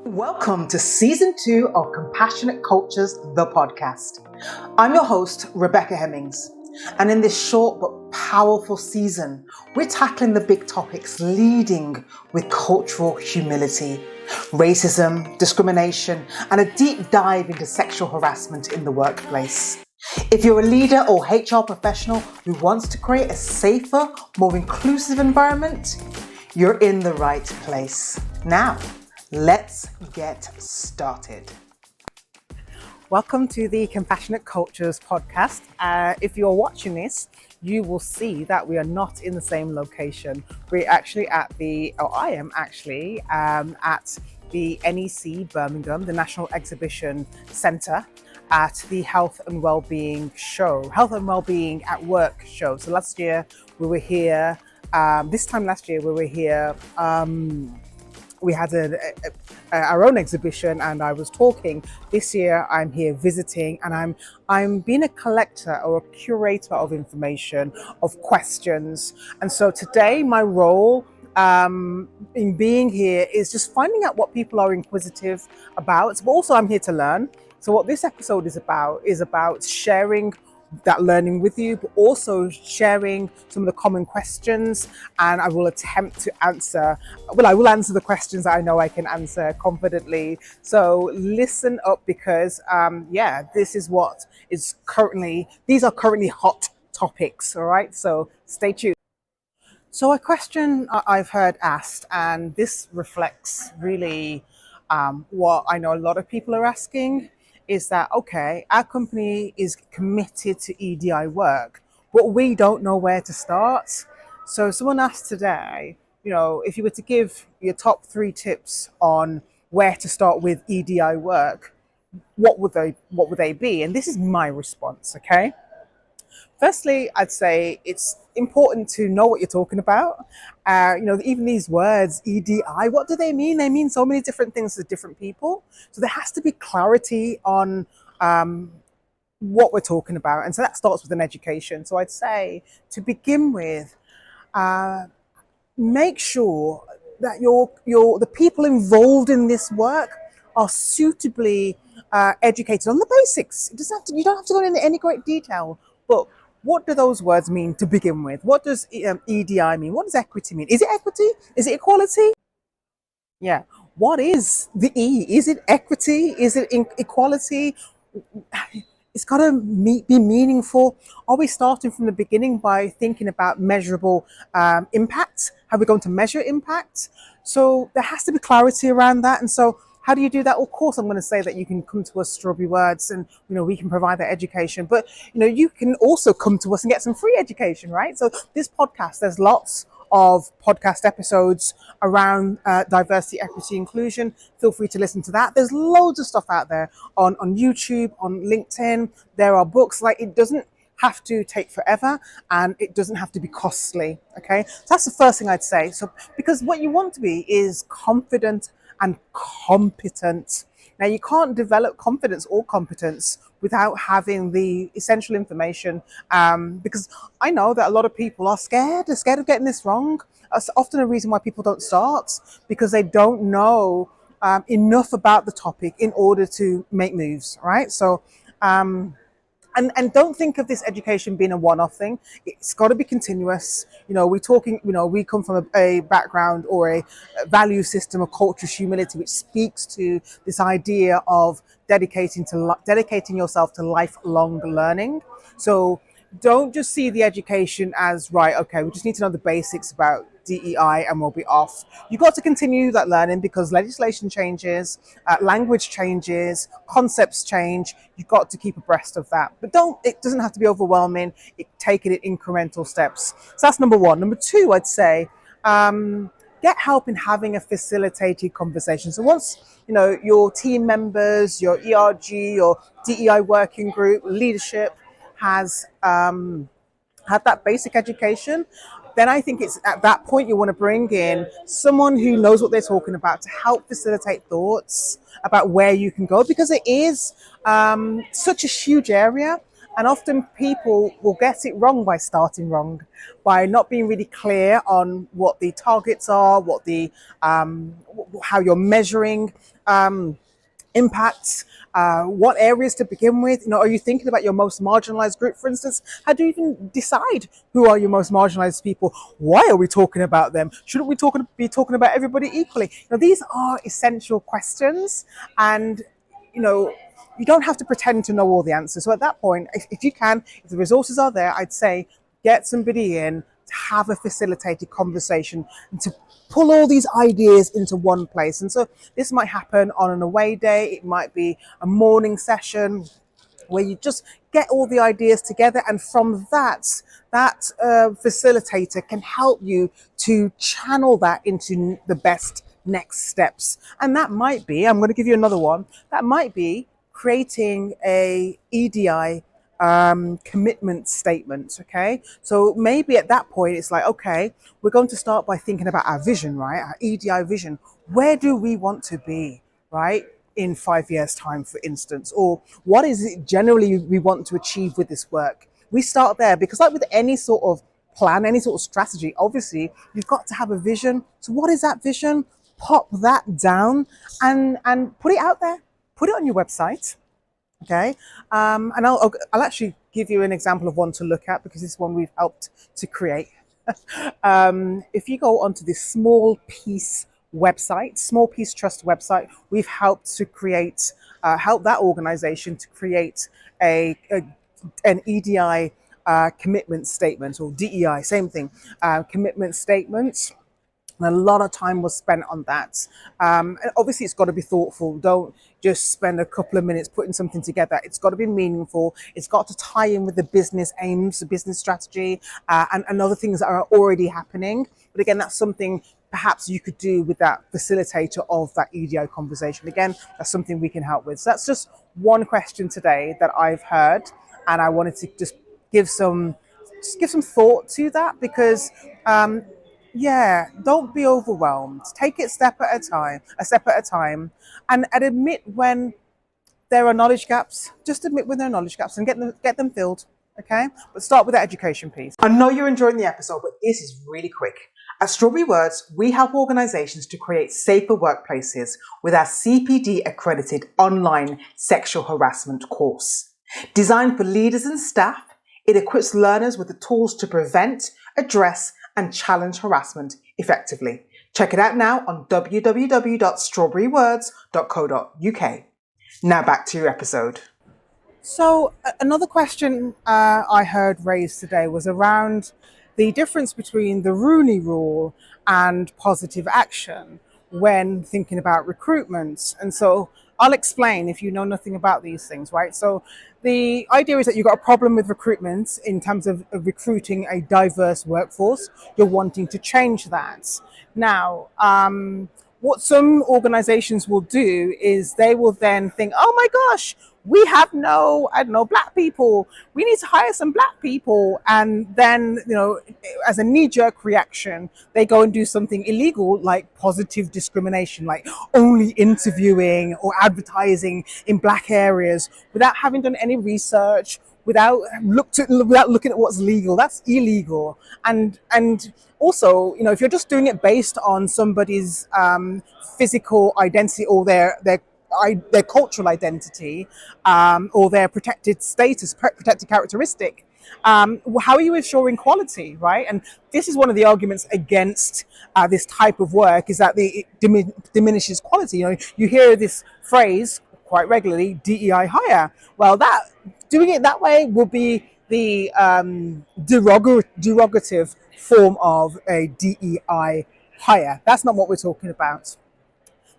Welcome to Season 2 of Compassionate Cultures, the podcast. I'm your host, Rebecca Hemmings, and in this short but powerful season, we're tackling the big topics leading with cultural humility, racism, discrimination, and a deep dive into sexual harassment in the workplace. If you're a leader or HR professional who wants to create a safer, more inclusive environment, you're in the right place. Now, let's get started. Welcome to the Compassionate Cultures podcast. If you're watching this, you will see that we are not in the same location. We're actually at I am actually at the NEC Birmingham, the National Exhibition Centre, at the Health and Wellbeing show, Health and Wellbeing at Work show. So last year we were here, this time last year we were here, we had our own exhibition and I was talking. This year I'm here visiting and I'm being a collector or a curator of information, of questions. And so today my role in being here is just finding out what people are inquisitive about, but also I'm here to learn. So what this episode is about sharing that learning with you, but also sharing some of the common questions, and I will attempt to answer, I will answer the questions that I know I can answer confidently. So listen up because these are currently hot topics, all right? So stay tuned. So a question I've heard asked, and this reflects really what I know a lot of people are asking, is that, okay, our company is committed to EDI work, but we don't know where to start. So someone asked today, if you were to give your top 3 tips on where to start with EDI work, what would they be? And this is my response, okay? Firstly, I'd say it's important to know what you're talking about. Even these words, EDI, what do they mean? They mean so many different things to different people. So there has to be clarity on what we're talking about. And so that starts with an education. So I'd say to begin with, make sure that the people involved in this work are suitably educated on the basics. You don't have to go into any great detail, but what do those words mean to begin with? What does EDI mean? What does equity mean? Is it equity? Is it equality? Yeah. What is the E? Is it equity? Is it equality? It's got to be meaningful. Are we starting from the beginning by thinking about measurable impact? How are we going to measure impact? So there has to be clarity around that. And so how do you do that? Of course, I'm going to say that you can come to us, Strawberry Words, and we can provide that education. But you can also come to us and get some free education, right? So this podcast, there's lots of podcast episodes around diversity, equity, inclusion. Feel free to listen to that. There's loads of stuff out there on YouTube, on LinkedIn. There are books. It doesn't have to take forever and it doesn't have to be costly. Okay, so that's the first thing I'd say. So because what you want to be is confident and competent. Now, you can't develop confidence or competence without having the essential information, because I know that a lot of people are scared. They're scared of getting this wrong. That's often a reason why people don't start, because they don't know enough about the topic in order to make moves, right? So and don't think of this education being a one-off thing. It's got to be continuous. We come from a background or a value system of cultural humility, which speaks to this idea of dedicating yourself to lifelong learning. So don't just see the education as, right, okay, we just need to know the basics about DEI and we'll be off. You've got to continue that learning because legislation changes, language changes, concepts change. You've got to keep abreast of that. But it doesn't have to be overwhelming. Take it in incremental steps. So that's number 1. Number 2, I'd say, get help in having a facilitated conversation. So once, your team members, your ERG, your DEI working group, leadership has had that basic education, then I think it's at that point you want to bring in someone who knows what they're talking about to help facilitate thoughts about where you can go, because it is such a huge area. And often people will get it wrong by starting wrong, by not being really clear on what the targets are, what the how you're measuring impacts, what areas to begin with. Are you thinking about your most marginalized group, for instance? How do you even decide who are your most marginalized people? Why are we talking about them? Shouldn't we be talking about everybody equally? These are essential questions, and you don't have to pretend to know all the answers. So at that point, if you can, if the resources are there, I'd say get somebody in to have a facilitated conversation and to pull all these ideas into one place. And so this might happen on an away day. It might be a morning session where you just get all the ideas together, and from that facilitator can help you to channel that into the best next steps. And that might be, I'm going to give you another one, that might be creating a EDI commitment statement. Okay, so maybe at that point it's like, okay, we're going to start by thinking about our vision, right? Our EDI vision. Where do we want to be, right, in 5 years' time, for instance? Or what is it generally we want to achieve with this work? We start there, because like with any sort of plan, any sort of strategy, obviously you've got to have a vision. So what is that vision? Pop that down and put it out there. Put it on your website. Okay, and I'll actually give you an example of one to look at, because this one we've helped to create. If you go onto this Small Peace website, Small Peace Trust website, we've helped to create, help that organization to create an EDI commitment statement, or DEI, same thing, commitment statement. And a lot of time was spent on that. And obviously, it's got to be thoughtful. Don't just spend a couple of minutes putting something together. It's got to be meaningful. It's got to tie in with the business aims, the business strategy, and other things that are already happening. But again, that's something perhaps you could do with that facilitator of that EDI conversation. Again, that's something we can help with. So that's just one question today that I've heard, and I wanted to just give some thought to that, because yeah, don't be overwhelmed. Take it a step at a time, and admit when there are knowledge gaps. Just admit when there are knowledge gaps and get them filled. Okay, but start with the education piece. I know you're enjoying the episode, but this is really quick. At Strawberry Words, we help organizations to create safer workplaces with our CPD accredited online sexual harassment course. Designed for leaders and staff, it equips learners with the tools to prevent, address, and challenge harassment effectively. Check it out now on www.strawberrywords.co.uk. Now back to your episode. So another question I heard raised today was around the difference between the Rooney rule and positive action when thinking about recruitment. And so I'll explain if you know nothing about these things, right? So the idea is that you've got a problem with recruitment in terms of recruiting a diverse workforce. You're wanting to change that. Now, what some organizations will do is they will then think, oh my gosh, we have no, black people. We need to hire some black people. And then, as a knee-jerk reaction, they go and do something illegal like positive discrimination, like only interviewing or advertising in black areas without having done any research, without looking at what's legal. That's illegal. And also, if you're just doing it based on somebody's physical identity or their cultural identity, or their protected status, protected characteristic, how are you ensuring quality, right? And this is one of the arguments against this type of work, is that it diminishes quality. You hear this phrase quite regularly, DEI hire. Well, doing it that way will be the derogative form of a DEI hire. That's not what we're talking about.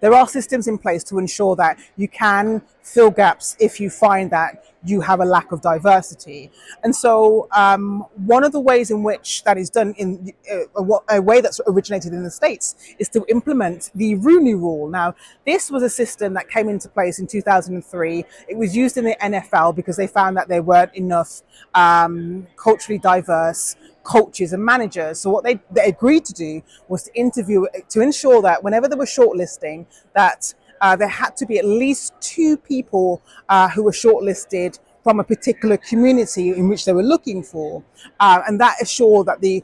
There are systems in place to ensure that you can fill gaps if you find that you have a lack of diversity. And so one of the ways in which that is done in a way that's originated in the States is to implement the Rooney rule. Now, this was a system that came into place in 2003. It was used in the NFL because they found that there weren't enough culturally diverse coaches and managers. So what they agreed to do was to ensure that whenever they were shortlisting, that there had to be at least 2 people who were shortlisted from a particular community in which they were looking for. And that assured that they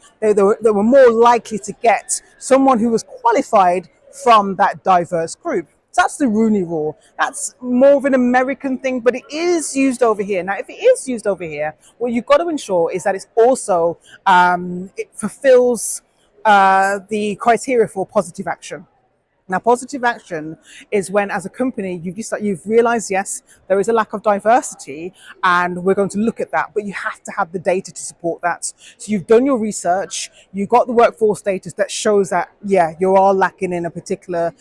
were more likely to get someone who was qualified from that diverse group. So that's the Rooney rule. That's more of an American thing, but it is used over here. Now, if it is used over here, what you've got to ensure is that it's also, it fulfills the criteria for positive action. Now, positive action is when, as a company, you've realised, yes, there is a lack of diversity, and we're going to look at that. But you have to have the data to support that. So you've done your research, you've got the workforce data that shows that, yeah, you are lacking in a particular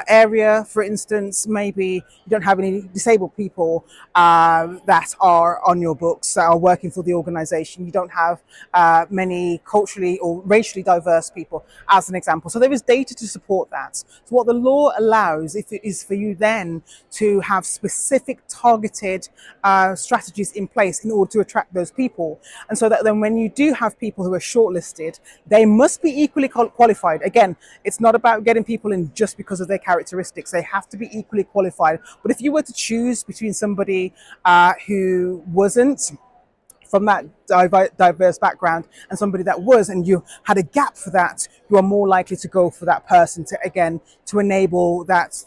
area. For instance, maybe you don't have any disabled people that are on your books that are working for the organisation. You don't have many culturally or racially diverse people, as an example. So there is data to support that. So what the law allows is for you then to have specific targeted strategies in place in order to attract those people. And so that then when you do have people who are shortlisted, they must be equally qualified. Again, it's not about getting people in just because of their characteristics. They have to be equally qualified. But if you were to choose between somebody who wasn't from that diverse background and somebody that was, and you had a gap for that, you are more likely to go for that person to enable that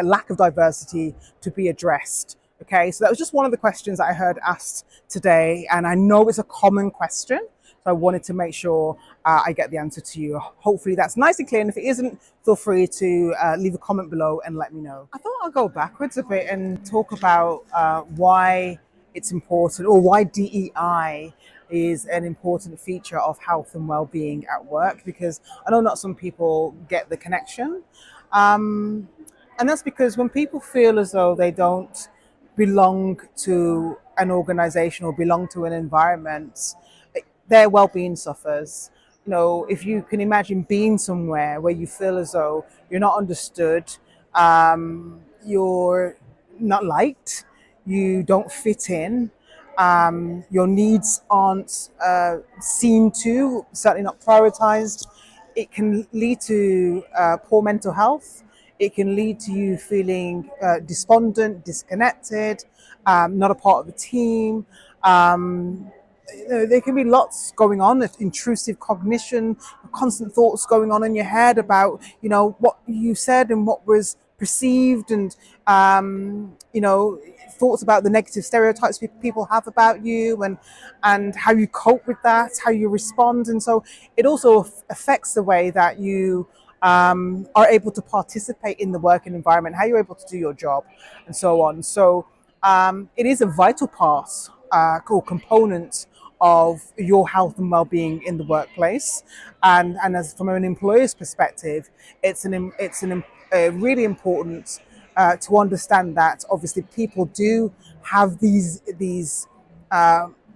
lack of diversity to be addressed. Okay, so that was just one of the questions that I heard asked today, and I know it's a common question, so I wanted to make sure I get the answer to you. Hopefully that's nice and clear, and if it isn't, feel free to leave a comment below and let me know. I thought I'll go backwards a bit and talk about why it's important, or why DEI is an important feature of health and well-being at work, because I know not some people get the connection. And that's because when people feel as though they don't belong to an organization or belong to an environment, their well-being suffers. You know, if you can imagine being somewhere where you feel as though you're not understood, you're not liked, you don't fit in, your needs aren't seen to, certainly not prioritized, it can lead to poor mental health. It can lead to you feeling despondent, disconnected, not a part of the team. There can be lots going on, intrusive cognition, constant thoughts going on in your head about, what you said and what was perceived, and, thoughts about the negative stereotypes people have about you, and how you cope with that, how you respond. And so it also affects the way that you are able to participate in the working environment, how you're able to do your job, and so on. So it is a vital part or component of your health and well-being in the workplace, and as from an employer's perspective, it's really important to understand that obviously people do have these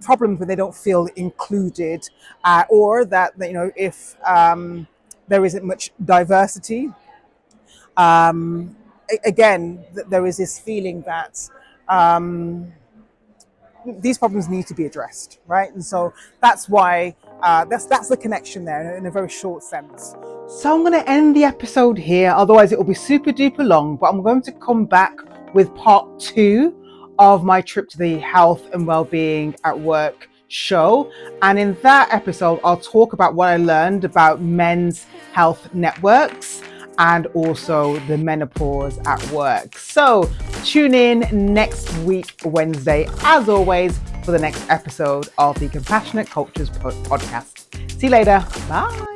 problems where they don't feel included, or that if there isn't much diversity, again there is this feeling that these problems need to be addressed, right? And so that's why that's the connection there in a very short sense. So I'm going to end the episode here, otherwise it will be super duper long, but I'm going to come back with part 2 of my trip to the Health and Wellbeing at Work show. And in that episode, I'll talk about what I learned about men's health networks and also the menopause at work. So tune in next week, Wednesday, as always, for the next episode of the Compassionate Cultures podcast. See you later. Bye.